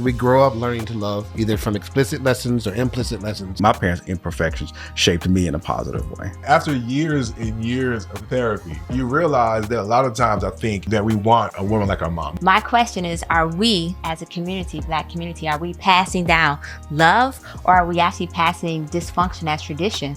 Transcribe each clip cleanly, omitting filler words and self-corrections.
We grow up learning to love either from explicit lessons or implicit lessons. My parents' imperfections shaped me in a positive way. After years and years of therapy, you realize that a lot of times I think that we want a woman like our mom. My question is, are we as a community, Black community, are we passing down love, or are we actually passing dysfunction as tradition?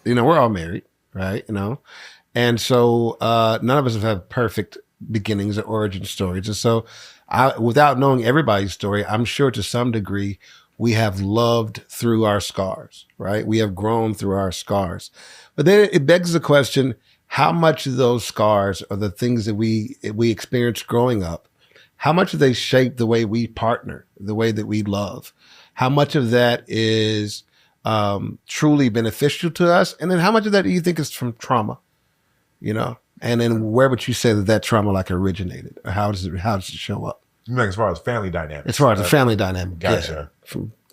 You know, we're all married, right? You know, and so none of us have perfect beginnings or origin stories. And so without knowing everybody's story, I'm sure to some degree we have loved through our scars, right? We have grown through our scars. But then it begs the question, how much of those scars are the things that we experienced growing up? How much do they shape the way we partner, the way that we love? How much of that is truly beneficial to us? And then how much of that do you think is from trauma, you know? And then where would you say that trauma like originated? Or how does it show up? You mean as far as family dynamics? As far as the family dynamic. Gotcha.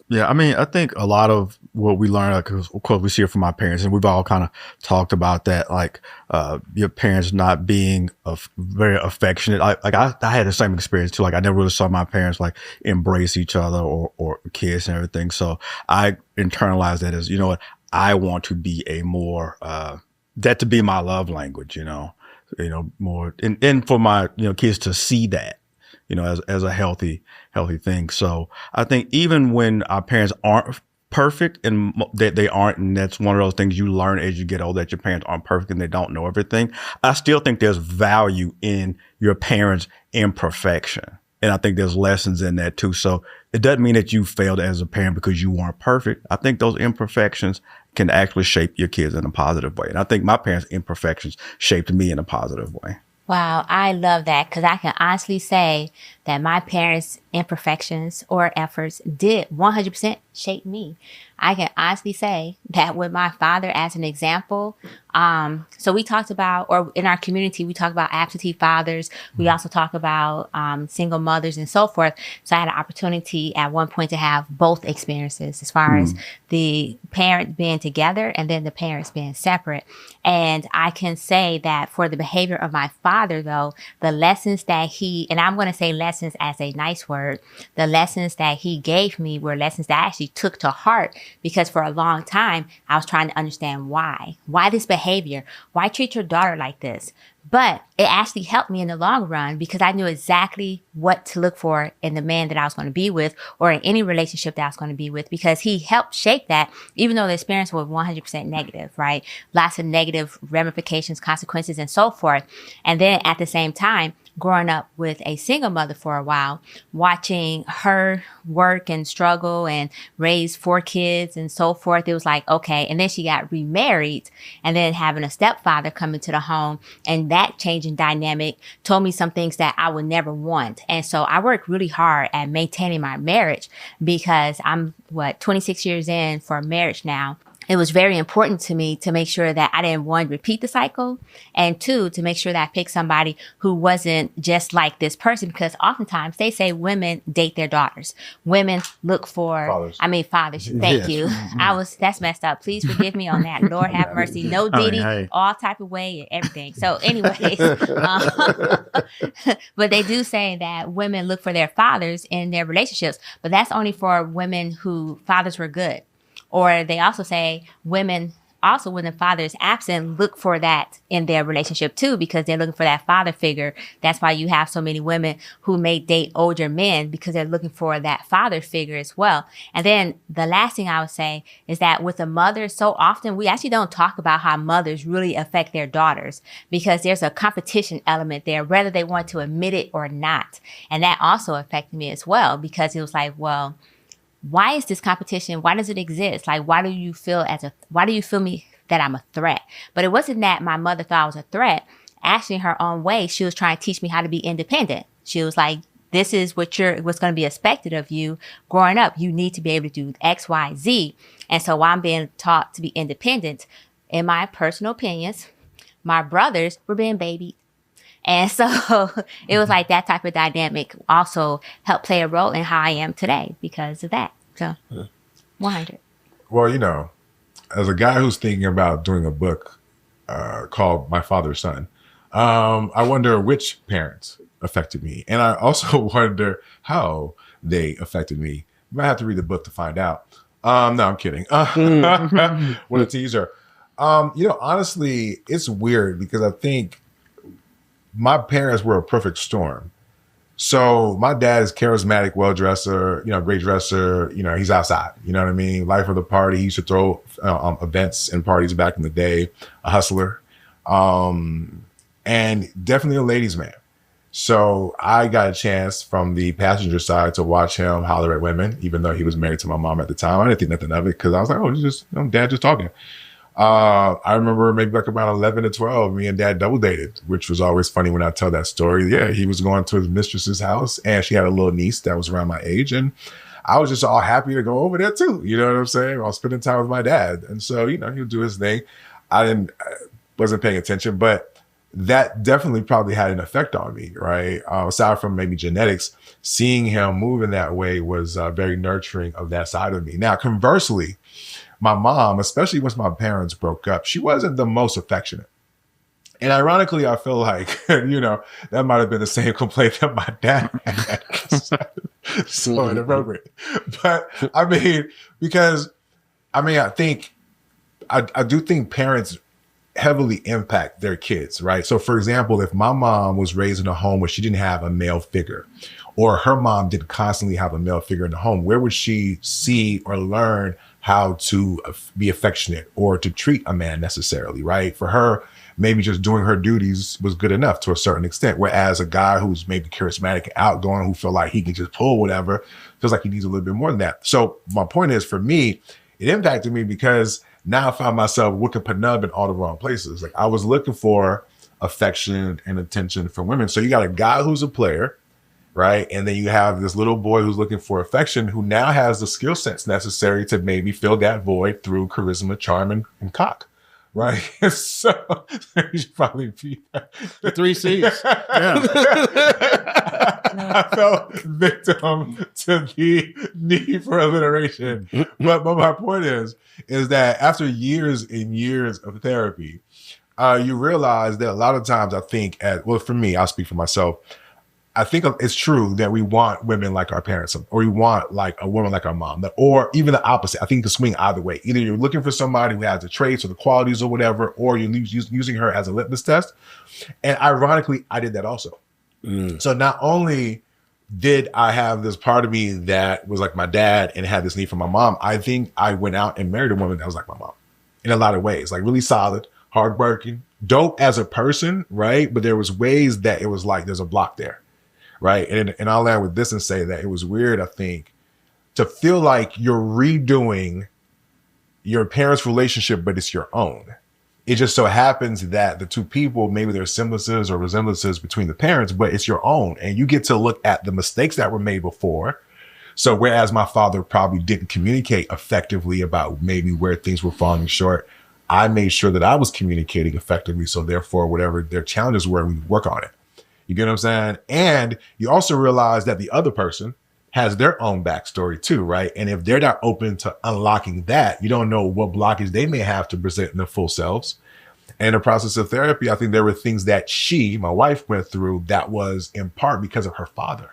Yeah, I mean, I think a lot of what we learn, like, of course, we see it from our parents, and we've all kind of talked about that, like your parents not being very affectionate. I had the same experience too. Like, I never really saw my parents like embrace each other or kiss and everything. So I internalized that as, you know what, I want to be a more that to be my love language, you know, more and for my, you know, kids to see that, you know, as a healthy thing. So I think even when our parents aren't perfect, and that they aren't, and that's one of those things you learn as you get older, that your parents aren't perfect and they don't know everything, I still think there's value in your parents' imperfection. And I think there's lessons in that too. So it doesn't mean that you failed as a parent because you weren't perfect. I think those imperfections can actually shape your kids in a positive way. And I think my parents' imperfections shaped me in a positive way. Wow, I love that, because I can honestly say that my parents' imperfections or efforts did 100% shape me. I can honestly say that with my father as an example. So we talked about, or in our community, we talk about absentee fathers. We also talk about single mothers and so forth. So I had an opportunity at one point to have both experiences, as far as the parent being together and then the parents being separate. And I can say that for the behavior of my father, though, the lessons that and I'm going to say lessons as a nice word, the lessons that he gave me were lessons that I actually took to heart, because for a long time, I was trying to understand why this behavior, why treat your daughter like this? But it actually helped me in the long run, because I knew exactly what to look for in the man that I was going to be with, or in any relationship that I was going to be with, because he helped shape that, even though the experience was 100% negative, right? Lots of negative ramifications, consequences, and so forth. And then at the same time, growing up with a single mother for a while, watching her work and struggle and raise 4 kids and so forth, it was like, okay. And then she got remarried, and then having a stepfather come into the home, and that changing dynamic told me some things that I would never want. And so I worked really hard at maintaining my marriage, because I'm 26 years in for marriage now. It was very important to me to make sure that I didn't, 1, repeat the cycle, and 2, to make sure that I picked somebody who wasn't just like this person, because oftentimes they say women date their daughters. Women look for fathers. Thank you. That's messed up. Please forgive me on that. Lord have mercy. No Diddy, all type of way and everything. So anyways, but they do say that women look for their fathers in their relationships, but that's only for women who fathers were good. Or they also say women also, when the father is absent, look for that in their relationship too, because they're looking for that father figure. That's why you have so many women who may date older men, because they're looking for that father figure as well. And then the last thing I would say is that with a mother, so often we actually don't talk about how mothers really affect their daughters, because there's a competition element there, whether they want to admit it or not. And that also affected me as well, because it was like, well, why is this competition? Why does it exist? Like, why do you feel me that I'm a threat? But it wasn't that my mother thought I was a threat. Actually, in her own way, she was trying to teach me how to be independent. She was like, this is what's going to be expected of you growing up. You need to be able to do X, Y, Z. And so while I'm being taught to be independent, in my personal opinions, my brothers were being babied. And so it was like that type of dynamic also helped play a role in how I am today because of that. So 100. Well, you know, as a guy who's thinking about doing a book called My Father's Son, I wonder which parents affected me. And I also wonder how they affected me. You might have to read the book to find out. No, I'm kidding. What a teaser. Honestly, it's weird because I think my parents were a perfect storm. So my dad is charismatic, well-dresser, great dresser. He's outside. You know what I mean? Life of the party. He used to throw events and parties back in the day. A hustler. And definitely a ladies' man. So I got a chance from the passenger side to watch him holler at women, even though he was married to my mom at the time. I didn't think nothing of it because I was like, oh, it's just dad just talking. I remember maybe like around 11 to 12, me and dad double dated, which was always funny when I tell that story. Yeah, he was going to his mistress's house and she had a little niece that was around my age. And I was just all happy to go over there too. You know what I'm saying? I was spending time with my dad. And so, he would do his thing. I wasn't paying attention, but that definitely probably had an effect on me, right? Aside from maybe genetics, seeing him move in that way was very nurturing of that side of me. Now, conversely, my mom, especially once my parents broke up, she wasn't the most affectionate. And ironically, I feel like, that might have been the same complaint that my dad had. So inappropriate. But I do think parents heavily impact their kids, right? So for example, if my mom was raised in a home where she didn't have a male figure, or her mom didn't constantly have a male figure in the home, where would she see or learn how to be affectionate or to treat a man necessarily, right? For her, maybe just doing her duties was good enough to a certain extent. Whereas a guy who's maybe charismatic and outgoing, who feel like he can just pull whatever, feels like he needs a little bit more than that. So my point is, for me, it impacted me because now I found myself looking penub in all the wrong places. Like I was looking for affection and attention from women. So you got a guy who's a player, right? And then you have this little boy who's looking for affection, who now has the skill sets necessary to maybe fill that void through charisma, charm, and cock. Right. So you should probably be the 3 C's. Yeah. I fell victim to the need for alliteration. But my point is that after years and years of therapy, you realize that a lot of times I think for me, I'll speak for myself. I think it's true that we want women like our parents, or we want like a woman like our mom, or even the opposite. I think it can swing either way. Either you're looking for somebody who has the traits or the qualities or whatever, or you're using her as a litmus test. And ironically, I did that also. So not only did I have this part of me that was like my dad and had this need for my mom, I think I went out and married a woman that was like my mom in a lot of ways, like really solid, hardworking, dope as a person, right? But there was ways that it was like there's a block there. Right. And I'll land with this and say that it was weird, I think, to feel like you're redoing your parents' relationship, but it's your own. It just so happens that the two people, maybe there's semblances or resemblances between the parents, but it's your own. And you get to look at the mistakes that were made before. So whereas my father probably didn't communicate effectively about maybe where things were falling short, I made sure that I was communicating effectively. So therefore, whatever their challenges were, we work on it. You get what I'm saying? And you also realize that the other person has their own backstory too, right? And if they're not open to unlocking that, you don't know what blockage they may have to present in their full selves. And in the process of therapy, I think there were things that my wife, went through that was in part because of her father.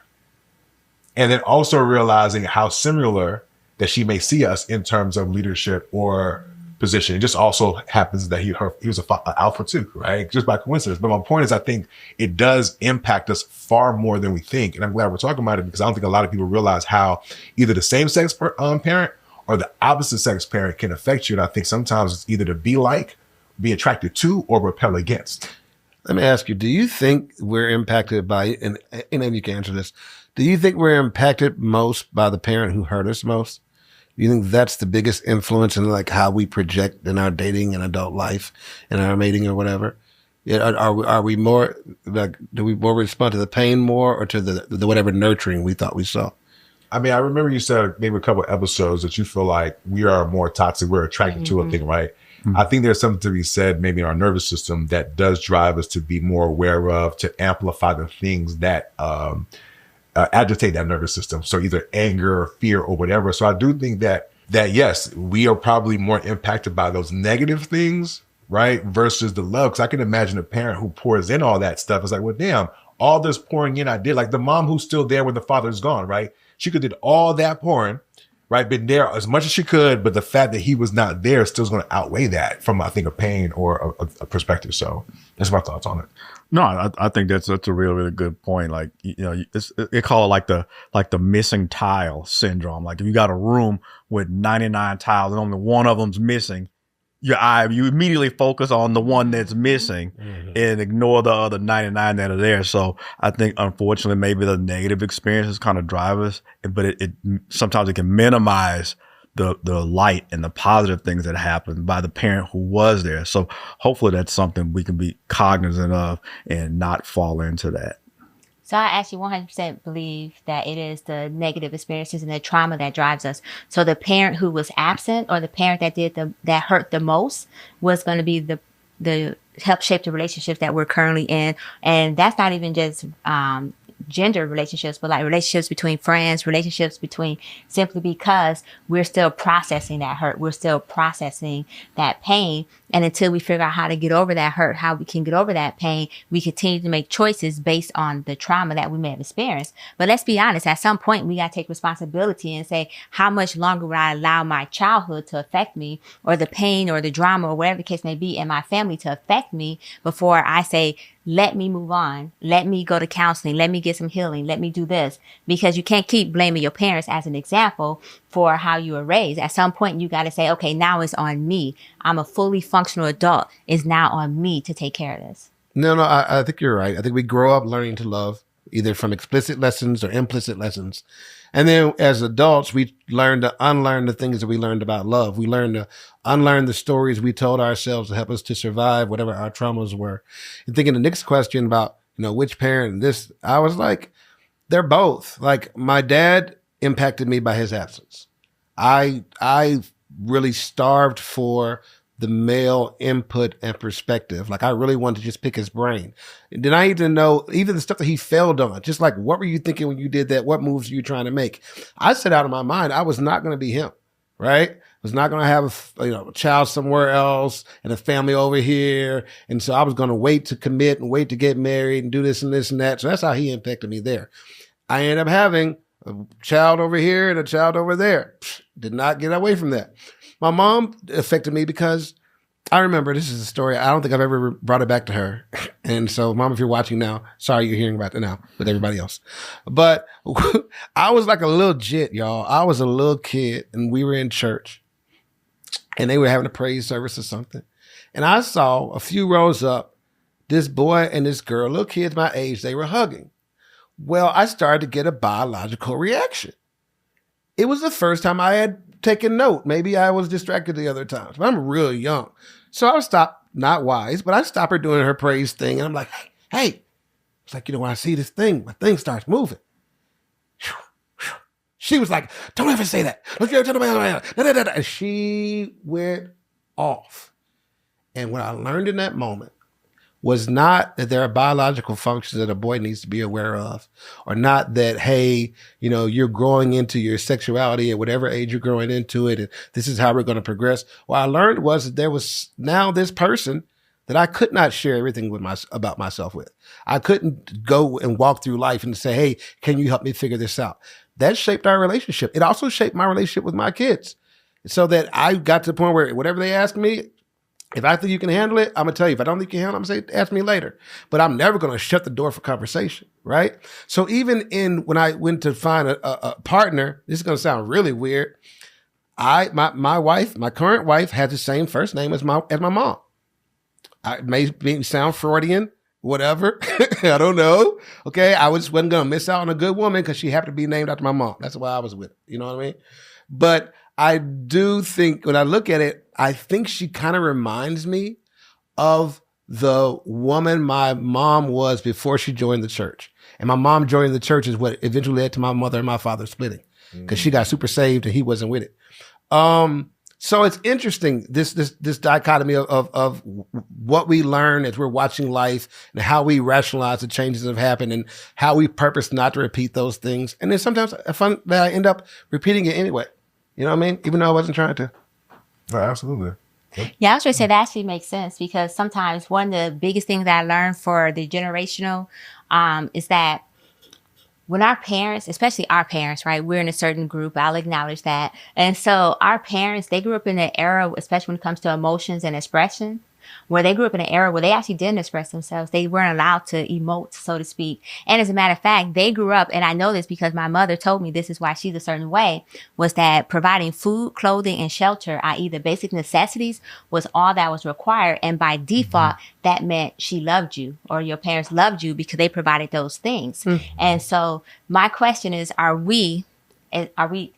And then also realizing how similar that she may see us in terms of leadership or position. It just also happens that he was an alpha too, right? Just by coincidence. But my point is, I think it does impact us far more than we think. And I'm glad we're talking about it because I don't think a lot of people realize how either the same sex parent or the opposite sex parent can affect you. And I think sometimes it's either to be attracted to, or repel against. Let me ask you, do you think we're impacted by, and you can answer this, do you think we're impacted most by the parent who hurt us most? Do you think that's the biggest influence in like how we project in our dating and adult life and our mating or whatever? Yeah, are we more like, do we more respond to the pain more or to the whatever nurturing we thought we saw? I mean, I remember you said maybe a couple of episodes that you feel like we are more toxic, we're attracted to a thing, right? Mm-hmm. I think there's something to be said maybe in our nervous system that does drive us to be more aware of, to amplify the things that agitate that nervous system. So either anger or fear or whatever. So I do think that yes, we are probably more impacted by those negative things, right? Versus the love. Cause I can imagine a parent who pours in all that stuff is like, well, damn, all this pouring in I did, like the mom who's still there when the father's gone, right? She could did all that pouring, right? Been there as much as she could, but the fact that he was not there still is going to outweigh that from, I think, a pain or a perspective. So that's my thoughts on it. No, I think that's a really good point. Like, they call it like the missing tile syndrome. Like if you got a room with 99 tiles and only one of them's missing, you immediately focus on the one that's missing and ignore the other 99 that are there. So I think, unfortunately, maybe the negative experiences kind of drive us, but it sometimes it can minimize the light and the positive things that happen by the parent who was there. So hopefully that's something we can be cognizant of and not fall into that. So I actually 100% believe that it is the negative experiences and the trauma that drives us. So the parent who was absent or the parent that hurt the most was going to be the help shape the relationships that we're currently in. And that's not even just gender relationships, but like relationships between friends, relationships between, simply because we're still processing that hurt. We're still processing that pain. And until we figure out how to get over that hurt, how we can get over that pain, we continue to make choices based on the trauma that we may have experienced. But let's be honest, at some point we got to take responsibility and say, how much longer would I allow my childhood to affect me, or the pain or the drama or whatever the case may be in my family to affect me, before I say, let me move on. Let me go to counseling. Let me get some healing. Let me do this. Because you can't keep blaming your parents as an example for how you were raised. At some point, you got to say, okay, now it's on me. I'm a fully functional adult. It's now on me to take care of this. No, I think you're right. I think we grow up learning to love, either from explicit lessons or implicit lessons. And then as adults, we learn to unlearn the things that we learned about love. We learn to unlearn the stories we told ourselves to help us to survive whatever our traumas were. And thinking the next question about, which parent this, I was like, they're both. Like, my dad impacted me by his absence. I really starved for the male input and perspective. Like, I really wanted to just pick his brain. And then I need to know even the stuff that he failed on. Just like, what were you thinking when you did that? What moves were you trying to make? I set out in my mind, I was not going to be him, right? I was not going to have a child somewhere else and a family over here. And so I was going to wait to commit and wait to get married and do this and this and that. So that's how he impacted me there. I ended up having a child over here and a child over there. Did not get away from that. My mom affected me because I remember, this is a story, I don't think I've ever brought it back to her. And so, Mom, if you're watching now, sorry you're hearing about it now with everybody else. But I was like a little jit, y'all. I was a little kid and we were in church and they were having a praise service or something. And I saw a few rows up, this boy and this girl, little kids my age, they were hugging. Well, I started to get a biological reaction. It was the first time I had taken note. Maybe I was distracted the other times, but I'm real young. So I would stop, not wise, but I stopped her doing her praise thing. And I'm like, hey, it's like, when I see this thing, my thing starts moving. She was like, don't ever say that. And she went off. And what I learned in that moment was not that there are biological functions that a boy needs to be aware of, or not that, hey, you're growing into your sexuality at whatever age you're growing into it, and this is how we're going to progress. What I learned was that there was now this person that I could not share everything about myself with. I couldn't go and walk through life and say, hey, can you help me figure this out? That shaped our relationship. It also shaped my relationship with my kids, so that I got to the point where whatever they ask me, if I think you can handle it, I'm going to tell you. If I don't think you can handle it, I'm going to say, ask me later. But I'm never going to shut the door for conversation, right? So even when I went to find a partner, this is going to sound really weird. My wife, my current wife, has the same first name as my mom. It may sound Freudian, whatever. I don't know. Okay, I wasn't going to miss out on a good woman because she happened to be named after my mom. That's why I was with her. You know what I mean? But I do think, when I look at it, I think she kind of reminds me of the woman my mom was before she joined the church. And my mom joining the church is what eventually led to my mother and my father splitting, because she got super saved and he wasn't with it. So it's interesting, this dichotomy of what we learn as we're watching life, and how we rationalize the changes that have happened, and how we purpose not to repeat those things. And then sometimes I find that I end up repeating it anyway. You know what I mean? Even though I wasn't trying to. Oh, absolutely. Yeah, I was going to say that actually makes sense, because sometimes one of the biggest things that I learned for the generational is that when our parents, especially our parents, right, we're in a certain group, I'll acknowledge that. And so our parents, they grew up in an era, especially when it comes to emotions and expression, where they grew up in an era where they actually didn't express themselves. They weren't allowed to emote, so to speak. And as a matter of fact, they grew up, and I know this because my mother told me this is why she's a certain way, was that providing food, clothing, and shelter, i.e. the basic necessities, was all that was required. And by default, that meant she loved you, or your parents loved you because they provided those things. And so my question is, are we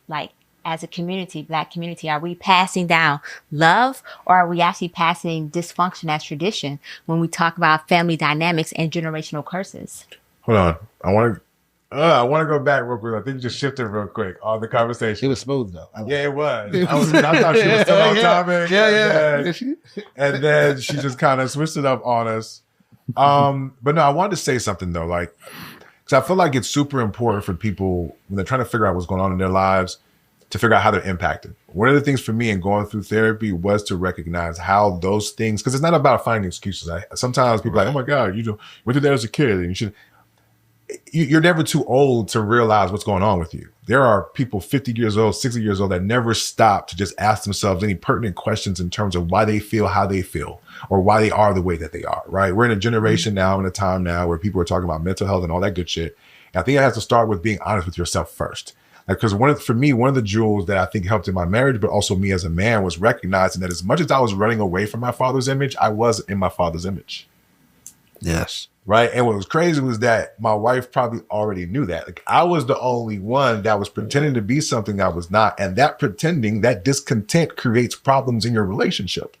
like, as a community, Black community, are we passing down love, or are we actually passing dysfunction as tradition when we talk about family dynamics and generational curses? Hold on. I want to go back real quick. I think you just shifted real quick on the conversation. It was smooth though. Yeah, it was. I thought she was still on topic. Yeah. And then she just kind of switched it up on us. But no, I wanted to say something though, like, because I feel like it's super important for people when they're trying to figure out what's going on in their lives to figure out how they're impacted. One of the things for me in going through therapy was to recognize how those things, because it's not about finding excuses. Sometimes people are like, oh my God, you went through that as a kid, and you're never too old to realize what's going on with you. There are people 50 years old, 60 years old that never stop to just ask themselves any pertinent questions in terms of why they feel how they feel, or why they are the way that they are, right? We're in a generation now, in a time now where people are talking about mental health and all that good shit. And I think it has to start with being honest with yourself first. Because for me, one of the jewels that I think helped in my marriage, but also me as a man, was recognizing that as much as I was running away from my father's image, I was in my father's image. Yes. Right. And what was crazy was that my wife probably already knew that. Like, I was the only one that was pretending to be something I was not. And that pretending, that discontent creates problems in your relationship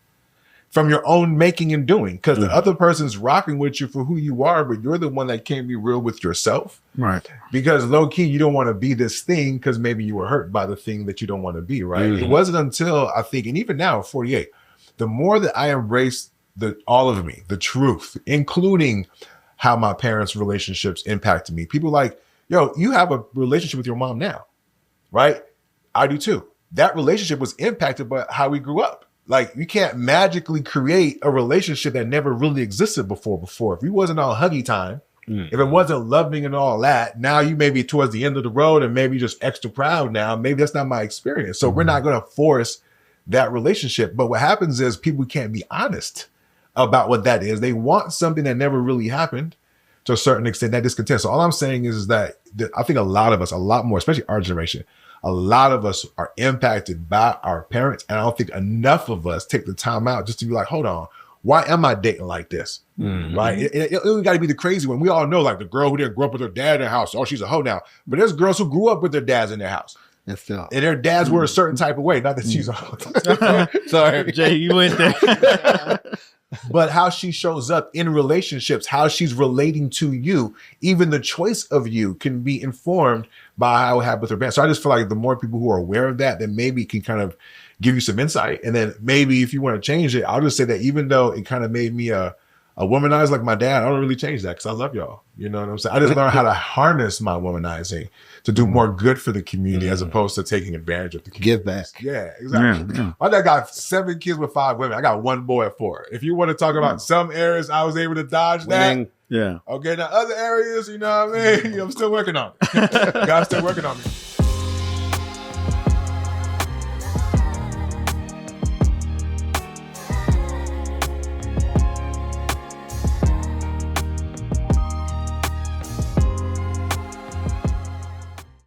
from your own making and doing, because the other person's rocking with you for who you are, but you're the one that can't be real with yourself. Right. Because low key, you don't want to be this thing because maybe you were hurt by the thing that you don't want to be. Right. It wasn't until I think, and even now at 48, the more that I embrace all of me, the truth, including how my parents' relationships impacted me. People like, yo, you have a relationship with your mom now, right? I do too. That relationship was impacted by how we grew up. Like, you can't magically create a relationship that never really existed before. If it wasn't all huggy time, if it wasn't loving and all that, now you may be towards the end of the road and maybe just extra proud now. Maybe that's not my experience. So we're not going to force that relationship. But what happens is people can't be honest about what that is. They want something that never really happened to a certain extent, that discontent. So all I'm saying is that I think a lot of us, a lot more, especially our generation, a lot of us are impacted by our parents. And I don't think enough of us take the time out just to be like, hold on, why am I dating like this? Right? It got to be the crazy one. We all know, like, the girl who didn't grow up with her dad in their house. Oh, she's a hoe now. But there's girls who grew up with their dads in their house. And their dads were a certain type of way. Not that she's a hoe. Sorry. Jay, you went there. But how she shows up in relationships, how she's relating to you, even the choice of you can be informed by how it happened with her parents. So I just feel like the more people who are aware of that, then maybe it can kind of give you some insight. And then maybe if you want to change it, I'll just say that even though it kind of made me a womanizer like my dad, I don't really change that because I love y'all. You know what I'm saying? I just learned how to harness my womanizing to do more good for the community as opposed to taking advantage of the community. Give back. Yeah, exactly. My dad got 7 kids with 5 women. I got 1 boy at 4. If you want to talk about some areas I was able to dodge that. Yeah. Okay, now other areas, you know what I mean? I'm still working on it. God's still working on me.